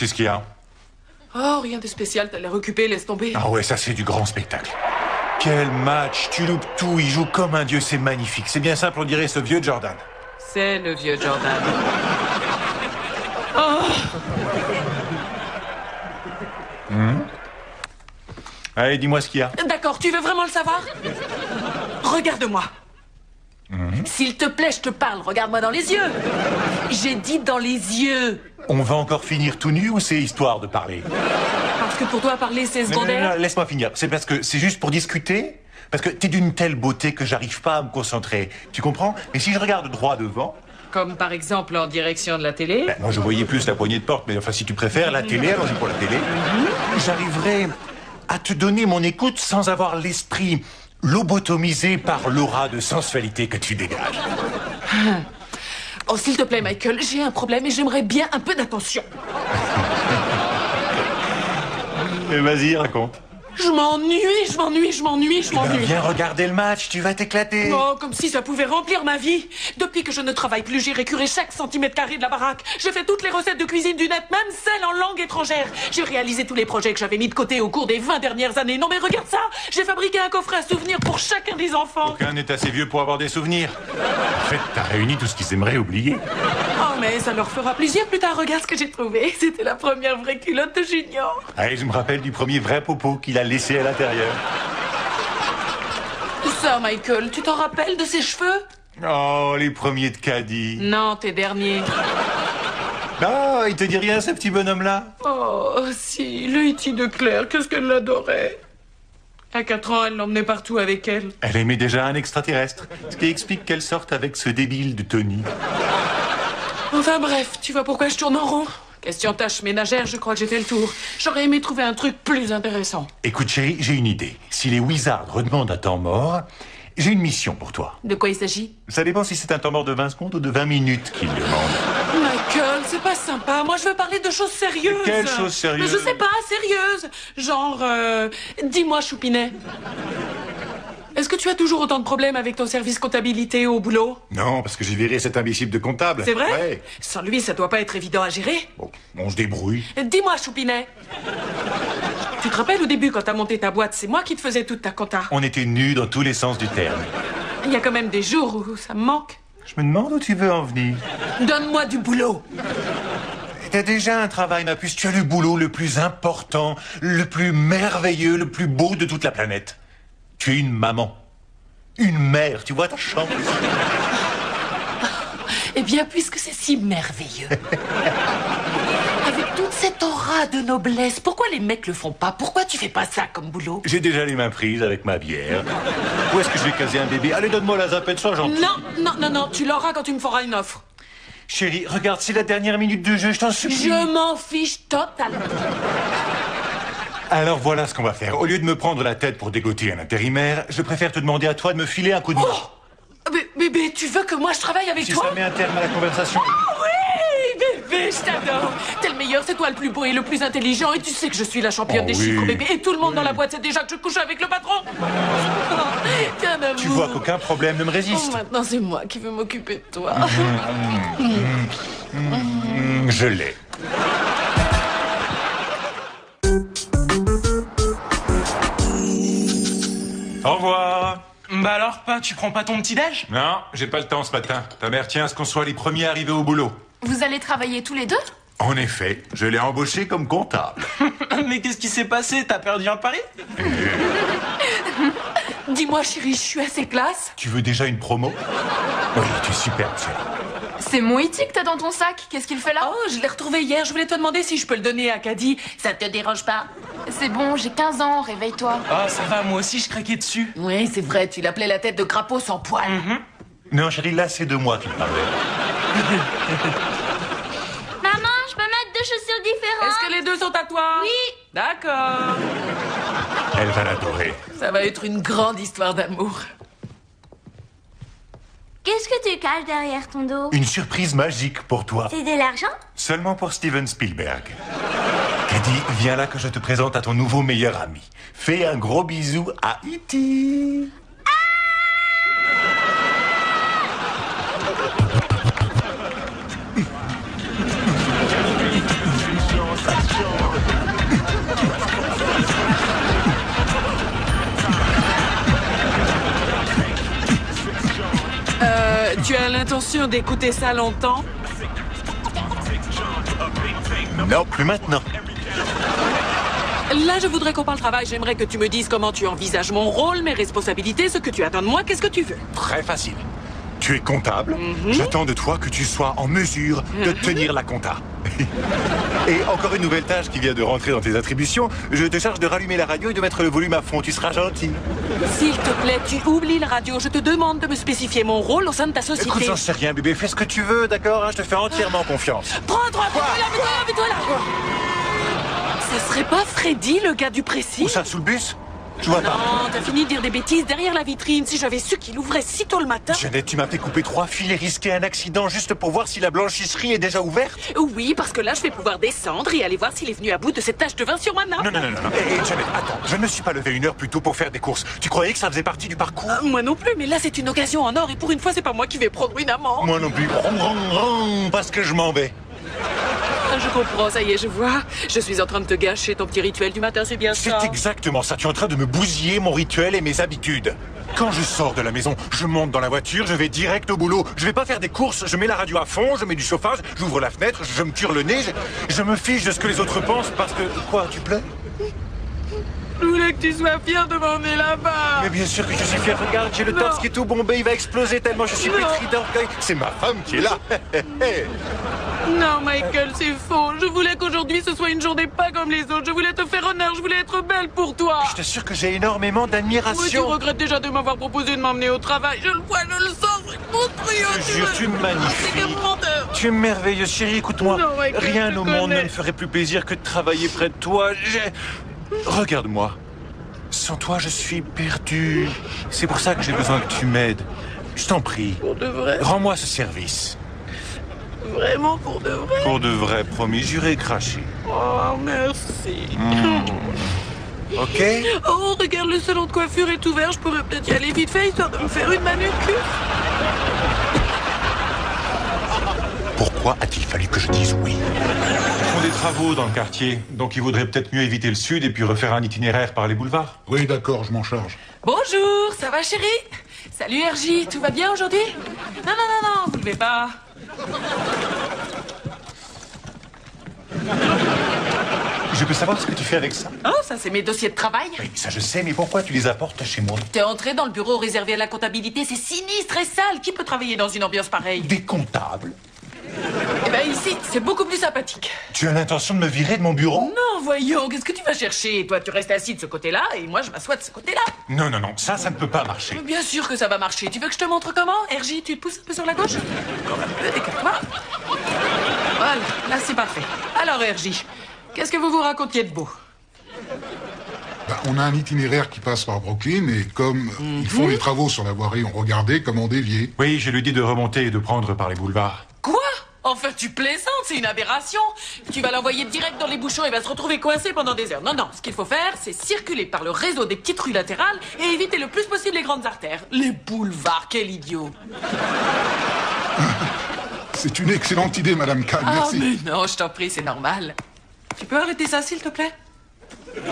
Qu'est-ce qu'il y a? Oh, rien de spécial, t'as l'air occupé, laisse tomber. Ah ouais, ça c'est du grand spectacle. Quel match, tu loupes tout, il joue comme un dieu, c'est magnifique. C'est bien simple, on dirait ce vieux Jordan. C'est le vieux Jordan. Oh. Allez, dis-moi ce qu'il y a. D'accord, tu veux vraiment le savoir? Regarde-moi. S'il te plaît, je te parle, regarde-moi dans les yeux. J'ai dit dans les yeux. On va encore finir tout nu ou c'est histoire de parler? Parce que pour toi, parler, c'est secondaire. Non, laisse-moi finir. C'est parce que c'est juste pour discuter. Parce que t'es d'une telle beauté que j'arrive pas à me concentrer. Tu comprends? Mais si je regarde droit devant... Comme par exemple en direction de la télé. Ben, moi, je voyais plus la poignée de porte, mais enfin, si tu préfères, la télé, allons-y pour la télé. J'arriverai à te donner mon écoute sans avoir l'esprit lobotomisé par l'aura de sensualité que tu dégages. Oh, s'il te plaît, Michael, j'ai un problème et j'aimerais bien un peu d'attention. Vas-y, raconte. Je m'ennuie. Viens regarder le match, tu vas t'éclater. Oh, comme si ça pouvait remplir ma vie. Depuis que je ne travaille plus, j'ai récuré chaque centimètre carré de la baraque. Je fais toutes les recettes de cuisine du net, même celles en langue étrangère. J'ai réalisé tous les projets que j'avais mis de côté au cours des 20 dernières années. Non mais regarde ça, j'ai fabriqué un coffret à souvenirs pour chacun des enfants. Aucun n'est assez vieux pour avoir des souvenirs. En fait, t'as réuni tout ce qu'ils aimeraient oublier. Oh, mais ça leur fera plaisir plus tard. Regarde ce que j'ai trouvé. C'était la première vraie culotte de Junior. Allez, je me rappelle du premier vrai popo qu'il a laissé à l'intérieur. Ça, Michael, tu t'en rappelles de ses cheveux? Oh, les premiers de Caddy. Non, tes derniers. Non, il te dit rien, ce petit bonhomme-là? Oh, si, le Iti de Claire, qu'est-ce qu'elle l'adorait. À 4 ans, elle l'emmenait partout avec elle. Elle aimait déjà un extraterrestre, ce qui explique qu'elle sorte avec ce débile de Tony. Enfin bref, tu vois pourquoi je tourne en rond? Question tâche ménagère, je crois que j'ai fait le tour. J'aurais aimé trouver un truc plus intéressant. Écoute chérie, j'ai une idée. Si les Wizards redemandent un temps mort, j'ai une mission pour toi. De quoi il s'agit? Ça dépend si c'est un temps mort de 20 secondes ou de 20 minutes qu'ils demandent. Michael, c'est pas sympa. Moi, je veux parler de choses sérieuses. Quelles choses sérieuses? Mais je sais pas, sérieuses. Genre, dis-moi, Choupinet. Est-ce que tu as toujours autant de problèmes avec ton service comptabilité au boulot? Non, parce que j'ai viré cet imbécile de comptable. C'est vrai? Ouais. Sans lui, ça doit pas être évident à gérer. Bon, on se débrouille. Dis-moi, Choupinet. Tu te rappelles au début, quand t'as monté ta boîte, c'est moi qui te faisais toute ta compta. On était nus dans tous les sens du terme. Il y a quand même des jours où ça me manque. Je me demande où tu veux en venir. Donne-moi du boulot. T'as déjà un travail, ma puce. Tu as le boulot le plus important, le plus merveilleux, le plus beau de toute la planète. Tu es une maman. Une mère, tu vois ta chance. Eh bien, puisque c'est si merveilleux. Avec toute cette aura de noblesse, pourquoi les mecs le font pas? Pourquoi tu fais pas ça comme boulot? J'ai déjà les mains prises avec ma bière. Où est-ce que je vais caser un bébé? Allez, donne-moi la zapette, sois gentil. Non, tu l'auras quand tu me feras une offre. Chérie, regarde, c'est la dernière minute de jeu, je t'en supplie. Je m'en fiche totalement. Alors voilà ce qu'on va faire. Au lieu de me prendre la tête pour dégoter un intérimaire, je préfère te demander à toi de me filer un coup de main. Oh, bébé, tu veux que moi je travaille avec Si toi? ça met un terme à la conversation. Oh oui, bébé, je t'adore. T'es le meilleur, c'est toi le plus beau et le plus intelligent. Et tu sais que je suis la championne des chiffres, bébé. Et tout le monde dans la boîte sait déjà que je couche avec le patron. T'es un amour. Tu vois qu'aucun problème ne me résiste. Oh, maintenant c'est moi qui veux m'occuper de toi. Je l'ai. Au revoir. Bah alors, pas, tu prends pas ton petit-déj? Non, j'ai pas le temps ce matin. Ta mère tient à ce qu'on soit les premiers arrivés au boulot. Vous allez travailler tous les deux? En effet, je l'ai embauché comme comptable. Mais qu'est-ce qui s'est passé? T'as perdu un pari? Dis-moi, chérie, je suis assez classe. Tu veux déjà une promo? Oui, tu es superbe, chérie. C'est mon Iti que t'as dans ton sac. Qu'est-ce qu'il fait là? Oh, je l'ai retrouvé hier. Je voulais te demander si je peux le donner à Caddy. Ça te dérange pas? C'est bon, j'ai 15 ans, réveille-toi. Ah, ça va, moi aussi je craquais dessus. Oui, c'est vrai. Tu l'appelais la tête de crapaud sans poil. Non, chérie, là, c'est de moi qu'il parlait. Maman, je peux mettre 2 chaussures différentes? Est-ce que les deux sont à toi? Oui. D'accord. Elle va l'adorer. Ça va être une grande histoire d'amour. Qu'est-ce que tu caches derrière ton dos? Une surprise magique pour toi. C'est de l'argent? Seulement pour Steven Spielberg. Caddy, viens là que je te présente à ton nouveau meilleur ami. Fais un gros bisou à E.T. Tu as l'intention d'écouter ça longtemps? Non, plus maintenant. Là, je voudrais qu'on parle travail. J'aimerais que tu me dises comment tu envisages mon rôle, mes responsabilités, ce que tu attends de moi. Qu'est-ce que tu veux? Très facile. Tu es comptable. J'attends de toi que tu sois en mesure de tenir la compta. Et encore une nouvelle tâche qui vient de rentrer dans tes attributions. Je te charge de rallumer la radio et de mettre le volume à fond. Tu seras gentil. S'il te plaît, tu oublies la radio. Je te demande de me spécifier mon rôle au sein de ta société. Écoute, j'en sais rien, bébé. Fais ce que tu veux, d'accord, hein? Je te fais entièrement confiance. Prends-toi, mets-toi là. Ça serait pas Freddy, le gars du précis? Où ça, sous le bus? Je vois pas. Non, t'as fini de dire des bêtises derrière la vitrine. Si j'avais su qu'il ouvrait si tôt le matin... Jeannette, tu m'as fait couper 3 fils et risquer un accident juste pour voir si la blanchisserie est déjà ouverte? Oui, parce que là, je vais pouvoir descendre et aller voir s'il est venu à bout de cette tache de vin sur ma nappe. Non. Hé, Jeannette, attends. Je ne me suis pas levé 1 heure plus tôt pour faire des courses. Tu croyais que ça faisait partie du parcours? Moi non plus, mais là, c'est une occasion en or et pour une fois, c'est pas moi qui vais prendre une amende. Moi non plus. Parce que je m'en vais. Je comprends, ça y est, je vois. Je suis en train de te gâcher ton petit rituel du matin, c'est bien ça? C'est exactement ça. Tu es en train de me bousiller mon rituel et mes habitudes. Quand je sors de la maison, je monte dans la voiture, je vais direct au boulot. Je vais pas faire des courses, je mets la radio à fond, je mets du chauffage, j'ouvre la fenêtre, je me tire le nez, je me fiche de ce que les autres pensent parce que... Quoi, tu plais? Je voulais que tu sois fier de m'emmener là-bas. Mais bien sûr que je suis fier. Regarde, j'ai le torse qui est tout bombé, il va exploser tellement je suis pétri d'orgueil. C'est ma femme qui est là. Non, Michael, c'est faux. Je voulais qu'aujourd'hui, ce soit une journée pas comme les autres. Je voulais te faire honneur, je voulais être belle pour toi. Je t'assure que j'ai énormément Oui, tu d'admiration. regrettes déjà de m'avoir proposé de m'emmener au travail. Je le vois, je le sens, c'est monstrueux. Je te jure, tu es magnifique. C'est comme menteur. Tu es merveilleuse, chérie, écoute-moi. Non, Michael, Rien je au monde connais. ne me ferait plus plaisir que de travailler près de toi. Regarde-moi. Sans toi, je suis perdu. C'est pour ça que j'ai besoin que tu m'aides. Je t'en prie. Pour de vrai, Rends-moi ce service. vraiment pour de vrai. Pour de vrai, promis, juré craché. Oh, merci. Ok? Oh, regarde, le salon de coiffure est ouvert. Je pourrais peut-être y aller vite fait, histoire de me faire une manucure. Pourquoi a-t-il fallu que je dise oui? Ils font des travaux dans le quartier, donc il vaudrait peut-être mieux éviter le sud et puis refaire un itinéraire par les boulevards. Oui, d'accord, je m'en charge. Bonjour, ça va chérie? Salut RJ, tout va bien aujourd'hui? Non, vous levez pas. Je peux savoir ce que tu fais avec ça? Oh, ça c'est mes dossiers de travail. Oui, ça je sais, mais pourquoi tu les apportes chez moi? T'es entré dans le bureau réservé à la comptabilité, c'est sinistre et sale. Qui peut travailler dans une ambiance pareille? Des comptables? Eh ben ici, c'est beaucoup plus sympathique. Tu as l'intention de me virer de mon bureau? Non, voyons, qu'est-ce que tu vas chercher? Toi, tu restes assis de ce côté-là et moi, je m'assois de ce côté-là. Non, ça ne peut pas marcher. Bien sûr que ça va marcher. Tu veux que je te montre comment? RJ, tu te pousses un peu sur la gauche? Encore un peu, écarte-toi. Voilà, là c'est parfait. Alors RJ, qu'est-ce que vous vous racontiez de beau? Bah, on a un itinéraire qui passe par Brooklyn et comme ils font les travaux sur la voirie, on regardait comment dévier. Oui, je lui dis de remonter et de prendre par les boulevards. Quoi? Enfin, tu plaisantes, c'est une aberration. Tu vas l'envoyer direct dans les bouchons et va se retrouver coincé pendant des heures. Non, ce qu'il faut faire, c'est circuler par le réseau des petites rues latérales et éviter le plus possible les grandes artères. Les boulevards, quel idiot. C'est une excellente idée, Madame Kahn, Ah, merci. mais non, je t'en prie, c'est normal. Tu peux arrêter ça, s'il te plaît?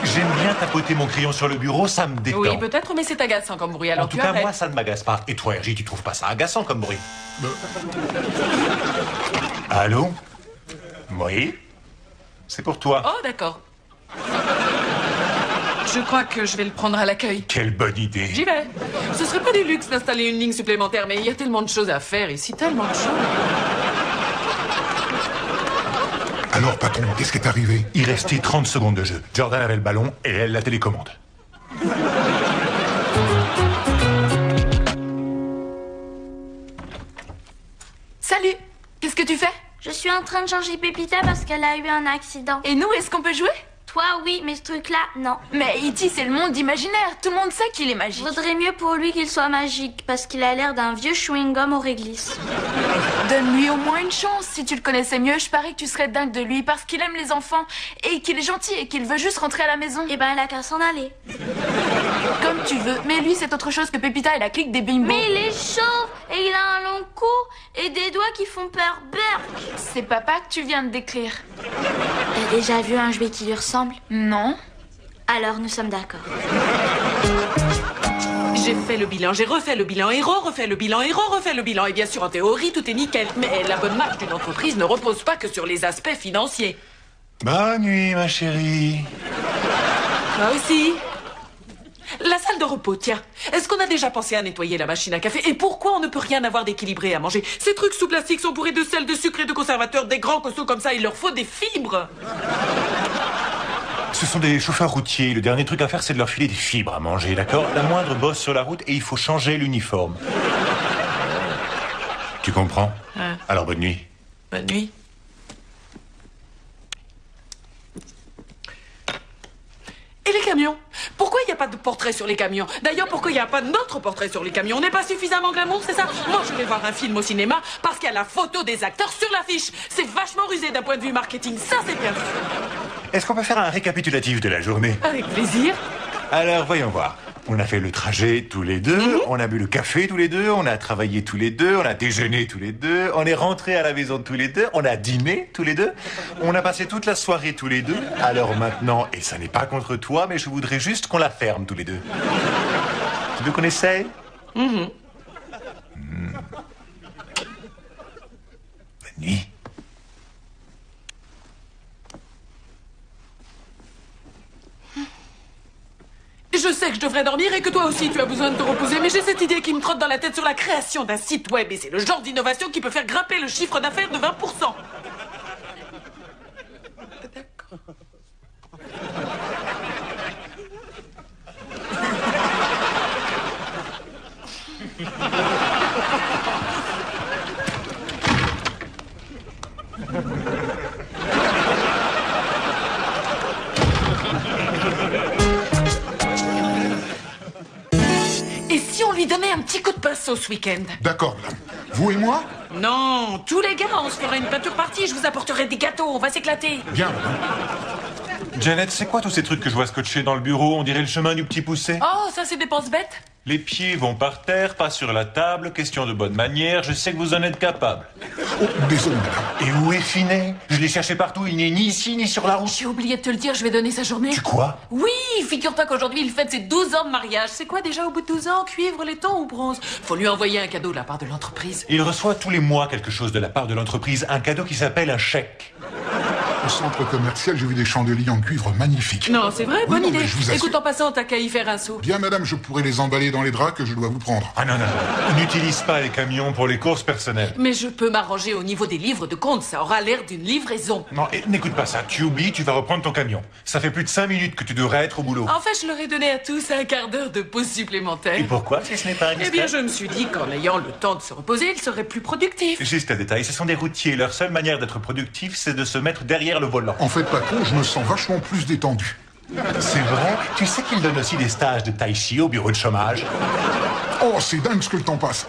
J'aime bien tapoter mon crayon sur le bureau, ça me détend. Oui, peut-être, mais c'est agaçant comme bruit, alors En tout tu cas, arrêtes. moi, ça ne m'agace pas. Et toi, RJ, tu trouves pas ça agaçant comme bruit? Allô? Oui? C'est pour toi. Oh, d'accord. Je crois que je vais le prendre à l'accueil. Quelle bonne idée. J'y vais. Ce serait pas du luxe d'installer une ligne supplémentaire, mais il y a tellement de choses à faire ici, tellement de choses. Alors, patron, qu'est-ce qui est arrivé? Il restait 30 secondes de jeu. Jordan avait le ballon et elle la télécommande. Salut. Qu'est-ce que tu fais? Je suis en train de changer Pépita parce qu'elle a eu un accident. Et nous, est-ce qu'on peut jouer? Toi, oui, mais ce truc-là, non. Mais E.T., c'est le monde imaginaire. Tout le monde sait qu'il est Je magique. voudrais mieux pour lui qu'il soit magique parce qu'il a l'air d'un vieux chewing-gum au réglisse. Donne-lui au moins une chance. Si tu le connaissais mieux, je parie que tu serais dingue de lui parce qu'il aime les enfants et qu'il est gentil et qu'il veut juste rentrer à la maison. Eh ben, elle a qu'à s'en aller. Comme tu veux. Mais lui, c'est autre chose que Pépita et la clique des bimbos. Mais il est chauve et il a un long cou et des doigts qui font peur. Berk. C'est papa que tu viens de décrire. T'as déjà vu un jouet qui lui ressemble? Non. Alors, nous sommes d'accord. J'ai J'ai fait le bilan, j'ai refait le bilan, et refait le bilan, et refait le bilan. Et bien sûr, en théorie, tout est nickel. Mais la bonne marche d'une entreprise ne repose pas que sur les aspects financiers. Bonne nuit, ma chérie. Toi aussi. La salle de repos, tiens. Est-ce qu'on a déjà pensé à nettoyer la machine à café? Et pourquoi on ne peut rien avoir d'équilibré à manger? Ces trucs sous plastique sont bourrés de sel, de sucre et de conservateurs. Des grands costauds comme ça, il leur faut des fibres. Ce sont des chauffeurs routiers. Le dernier truc à faire, c'est de leur filer des fibres à manger, d'accord? La moindre bosse sur la route et il faut changer l'uniforme. Tu comprends? Ah. Alors, bonne nuit. Bonne nuit. Et les camions? Pourquoi il n'y a pas de portrait sur les camions? D'ailleurs, pourquoi il n'y a pas notre portrait sur les camions? On n'est pas suffisamment glamour, c'est ça? Moi, je vais voir un film au cinéma parce qu'il y a la photo des acteurs sur l'affiche. C'est vachement rusé d'un point de vue marketing. Ça, c'est bien. Est-ce qu'on peut faire un récapitulatif de la journée? Avec plaisir. Alors, voyons voir. On a fait le trajet tous les deux, on a bu le café tous les deux, on a travaillé tous les deux, on a déjeuné tous les deux, on est rentrés à la maison tous les deux, on a dîné tous les deux, on a passé toute la soirée tous les deux. Alors maintenant, et ça n'est pas contre toi, mais je voudrais juste qu'on la ferme tous les deux. Tu veux qu'on essaye? Bonne nuit. Je sais que je devrais dormir et que toi aussi tu as besoin de te reposer, mais j'ai cette idée qui me trotte dans la tête sur la création d'un site web et c'est le genre d'innovation qui peut faire grimper le chiffre d'affaires de 20%. D'accord. Et si on lui donnait un petit coup de pinceau ce week-end? D'accord, madame. Vous et moi? Non, tous les gars, on se ferait une peinture partie, je vous apporterai des gâteaux, on va s'éclater. Bien, madame. Janet, c'est quoi tous ces trucs que je vois scotchés dans le bureau? On dirait le chemin du petit poucet. Oh, ça c'est des penses-bêtes? Les pieds vont par terre, pas sur la table, question de bonne manière, je sais que vous en êtes capable. Oh, désolé, madame. Et où est Finet? Je l'ai cherché partout, il n'est ni ici ni sur la route. J'ai oublié de te le dire, je vais donner sa journée. Tu quoi? Oui, figure-toi qu'aujourd'hui il fête ses 12 ans de mariage. C'est quoi déjà au bout de 12 ans? Cuivre, laiton ou bronze? Faut lui envoyer un cadeau de la part de l'entreprise. Il reçoit tous les mois quelque chose de la part de l'entreprise, un cadeau qui s'appelle un chèque. Au centre commercial, j'ai vu des chandeliers en cuivre magnifiques. Non, c'est vrai, bonne non, idée. mais je vous assure. Écoute, en passant, t'as qu'à y faire un saut. Bien, madame, je pourrais les emballer dans les draps que je dois vous prendre. Ah non, non, non. On n'utilise pas les camions pour les courses personnelles. Mais je peux m'arranger au niveau des livres de compte, ça aura l'air d'une livraison. Non, n'écoute pas ça. Tu oublies, tu vas reprendre ton camion. Ça fait plus de 5 minutes que tu devrais être au boulot. En fait, je leur ai donné à tous un quart d'heure de pause supplémentaire. Et pourquoi, si ce n'est pas Eh bien, je me suis dit qu'en ayant le temps de se reposer, ils seraient plus productifs. Juste un détail, ce sont des routiers. Leur seule manière d'être productif, c'est de se mettre derrière le volant. En fait, patron, je me sens vachement plus détendu. C'est vrai? Tu sais qu'ils donnent aussi des stages de tai chi au bureau de chômage? Oh, c'est dingue ce que le temps passe.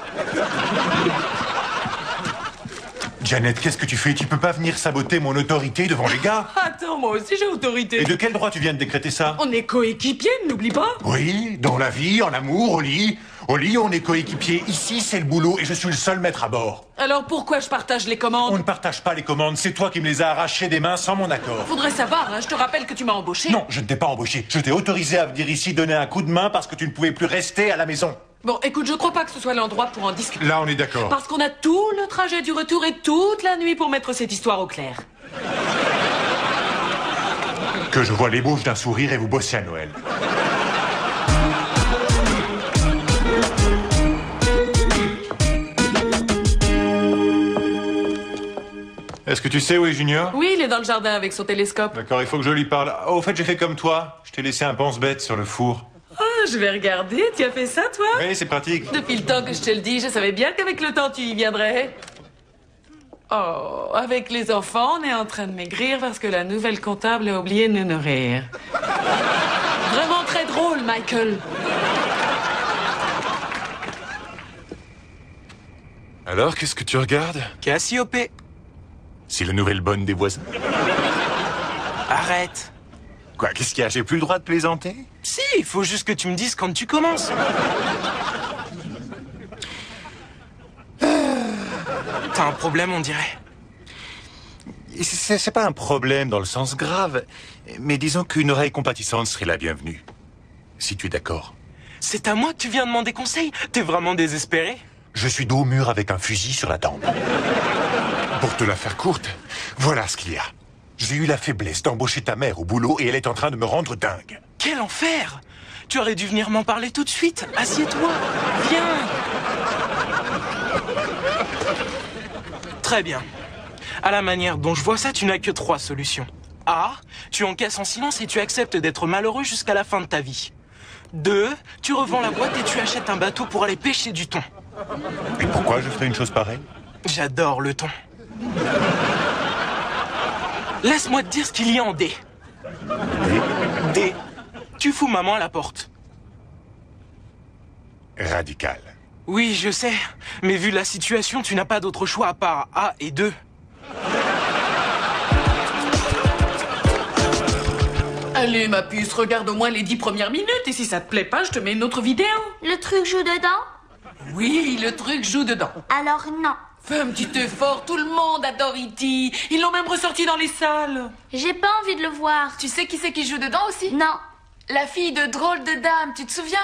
Janet, qu'est-ce que tu fais? Tu peux pas venir saboter mon autorité devant les gars? Attends, moi aussi j'ai autorité. Et de quel droit tu viens de décréter ça? On est coéquipiers, n'oublie pas. Oui, dans la vie, en amour, au lit. Au lit, on est coéquipiers. Ici, c'est le boulot et je suis le seul maître à bord. Alors pourquoi je partage les On commandes? ne partage pas les commandes, c'est toi qui me les as arrachées des mains sans mon accord. Faudrait savoir, hein, je te rappelle que tu m'as embauché. Non, je ne t'ai pas embauché. Je t'ai autorisé à venir ici donner un coup de main parce que tu ne pouvais plus rester à la maison. Bon, écoute, je crois pas que ce soit l'endroit pour en discuter. Là, on est d'accord. Parce qu'on a tout le trajet du retour et toute la nuit pour mettre cette histoire au clair. Que je vois l'ébauche d'un sourire et vous bossez à Noël. Est-ce que tu sais où est Junior? Oui, il est dans le jardin avec son télescope. D'accord, il faut que je lui parle. Oh, au fait, j'ai fait comme toi. Je t'ai laissé un pense-bête sur le four. Ah, je vais regarder. Tu as fait ça, toi? Oui, c'est pratique. Depuis le temps que je te le dis, je savais bien qu'avec le temps, tu y viendrais. Oh, avec les enfants, on est en train de maigrir parce que la nouvelle comptable a oublié de nous nourrir. Vraiment très drôle, Michael. Alors, qu'est-ce que tu regardes? Cassiopée. C'est la nouvelle bonne des voisins. Arrête. Quoi, qu'est-ce qu'il y a? J'ai plus le droit de plaisanter? Si, il faut juste que tu me dises quand tu commences. T'as un problème, on dirait. C'est pas un problème dans le sens grave, mais disons qu'une oreille compatissante serait la bienvenue. Si tu es d'accord. C'est à moi que tu viens demander conseil? T'es vraiment désespéré? Je suis dos au mur avec un fusil sur la tempe. Pour te la faire courte, voilà ce qu'il y a. J'ai eu la faiblesse d'embaucher ta mère au boulot et elle est en train de me rendre dingue. Quel enfer! Tu aurais dû venir m'en parler tout de suite. Assieds-toi. Viens. Très bien. À la manière dont je vois ça, tu n'as que 3 solutions. A. Tu encaisses en silence et tu acceptes d'être malheureux jusqu'à la fin de ta vie. 2. Tu revends la boîte et tu achètes un bateau pour aller pêcher du thon. Et pourquoi je ferais une chose pareille? J'adore le thon. Laisse-moi te dire ce qu'il y a en D. D. Tu fous maman à la porte. Radical. Oui, je sais. Mais vu la situation, tu n'as pas d'autre choix à part A et 2. Allez, ma puce, regarde au moins les 10 premières minutes et si ça te plaît pas, je te mets une autre vidéo. Le truc joue dedans? Oui, le truc joue dedans. Alors non. Fais un petit effort, tout le monde adore E.T. Ils l'ont même ressorti dans les salles. J'ai pas envie de le voir. Tu sais qui c'est qui joue dedans aussi? Non. La fille de Drôle de Dame, tu te souviens?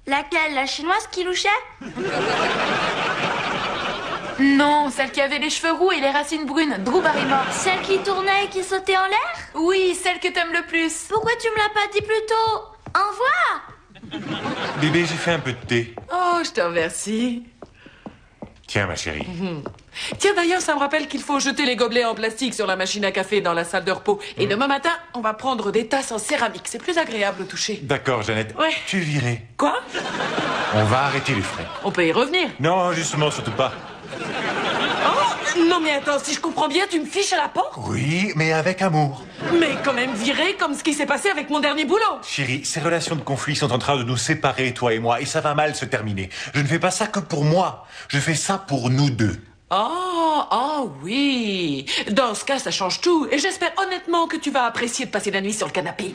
Laquelle? La chinoise qui louchait? Non, celle qui avait les cheveux roux et les racines brunes, Drew Barrymore. Celle qui tournait et qui sautait en l'air? Oui, celle que t'aimes le plus. Pourquoi tu me l'as pas dit plus tôt? Envoie! Bébé, j'ai fait un peu de thé. Oh, je te remercie. Tiens, ma chérie. Tiens, d'ailleurs, ça me rappelle qu'il faut jeter les gobelets en plastique sur la machine à café dans la salle de repos. Et demain matin, on va prendre des tasses en céramique. C'est plus agréable au toucher. D'accord, Jeannette. Ouais. Tu es virée. Quoi? On va arrêter les frais. On peut y revenir. Non, justement, surtout pas. Oh, non mais attends, si je comprends bien, tu me fiches à la porte? Oui, mais avec amour. Mais quand même viré comme ce qui s'est passé avec mon dernier boulot. Chérie, ces relations de conflit sont en train de nous séparer, toi et moi, et ça va mal se terminer. Je ne fais pas ça que pour moi. Je fais ça pour nous deux. Oh oui. Dans ce cas, ça change tout. Et j'espère honnêtement que tu vas apprécier de passer la nuit sur le canapé.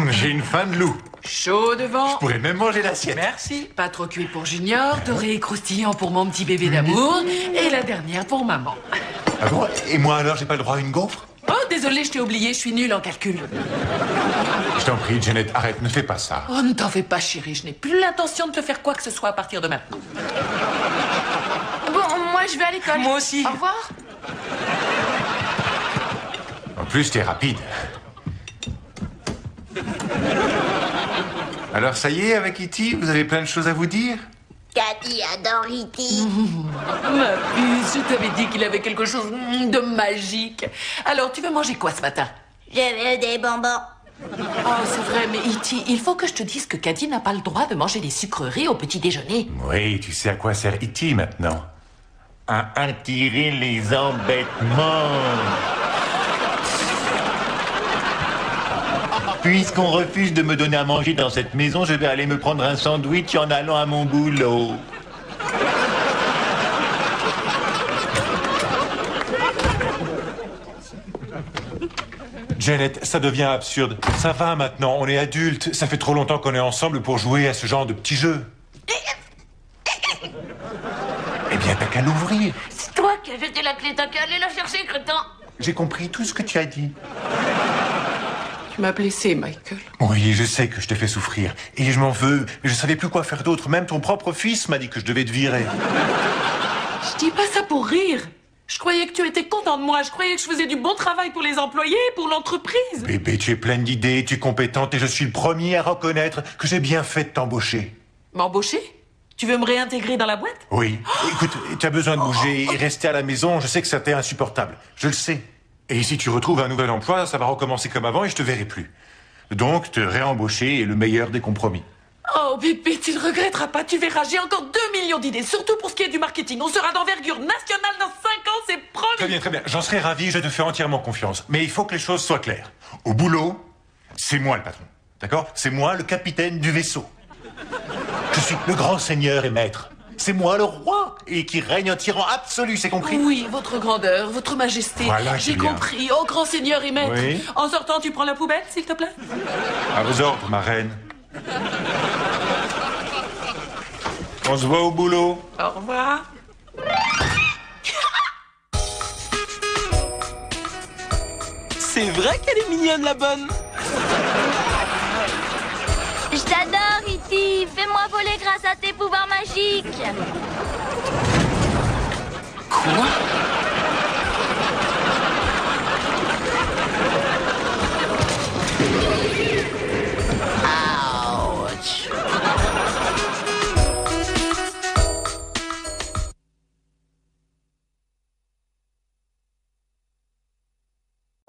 J'ai une faim de loup. Chaud devant. Je pourrais même manger l'assiette. Merci. Pas trop cuit pour Junior, doré et croustillant pour mon petit bébé d'amour, et la dernière pour maman. Ah bon? Et moi alors, j'ai pas le droit à une gaufre? Oh, désolé, je t'ai oublié, je suis nulle en calcul. Je t'en prie, Jeannette, arrête, ne fais pas ça. Oh, ne t'en fais pas, chérie, je n'ai plus l'intention de te faire quoi que ce soit à partir de maintenant. Bon, moi je vais à l'école. Moi aussi. Au revoir. En plus, t'es rapide. Alors ça y est, avec E.T., vous avez plein de choses à vous dire? Cathy adore E.T. Ma puce, je t'avais dit qu'il avait quelque chose de magique. Alors, tu veux manger quoi ce matin? Je veux des bonbons. Oh, c'est vrai, mais E.T., il faut que je te dise que Caddy n'a pas le droit de manger des sucreries au petit déjeuner. Oui, tu sais à quoi sert E.T. maintenant? À attirer les embêtements. Puisqu'on refuse de me donner à manger dans cette maison, je vais aller me prendre un sandwich en allant à mon boulot. Janet, ça devient absurde. Ça va maintenant, on est adultes. Ça fait trop longtemps qu'on est ensemble pour jouer à ce genre de petits jeux. Eh bien, t'as qu'à l'ouvrir. C'est toi qui as jeté la clé, t'as qu'à aller la chercher, crétin. J'ai compris tout ce que tu as dit. Tu m'as blessé, Michael. Oui, je sais que je te fais souffrir. Et je m'en veux. Je savais plus quoi faire d'autre. Même ton propre fils m'a dit que je devais te virer. Je dis pas ça pour rire. Je croyais que tu étais content de moi. Je croyais que je faisais du bon travail pour les employés, pour l'entreprise. Bébé, tu es pleine d'idées, tu es compétente et je suis le premier à reconnaître que j'ai bien fait de t'embaucher. M'embaucher? Tu veux me réintégrer dans la boîte? Oui. Écoute, tu as besoin de bouger et rester à la maison. Je sais que ça t'est insupportable. Je le sais. Et si tu retrouves un nouvel emploi, ça va recommencer comme avant et je te verrai plus. Donc, te réembaucher est le meilleur des compromis. Oh, bébé, tu ne regretteras pas. Tu verras, j'ai encore 2 millions d'idées. Surtout pour ce qui est du marketing. On sera d'envergure nationale dans 5 ans, c'est promis. Très bien, très bien. J'en serai ravi, je te fais entièrement confiance. Mais il faut que les choses soient claires. Au boulot, c'est moi le patron. D'accord? C'est moi le capitaine du vaisseau. Je suis le grand seigneur et maître. C'est moi le roi et qui règne en tyran absolu, c'est compris? Oui, votre grandeur, votre majesté. Voilà, j'ai Julien. compris. Oh, grand seigneur et maître. Oui. En sortant, tu prends la poubelle, s'il te plaît? À vos ordres, ma reine. On se voit au boulot. Au revoir. C'est vrai qu'elle est mignonne, la bonne. Je t'adore, E.T. Fais-moi voler grâce à tes pouvoirs magiques. Quoi?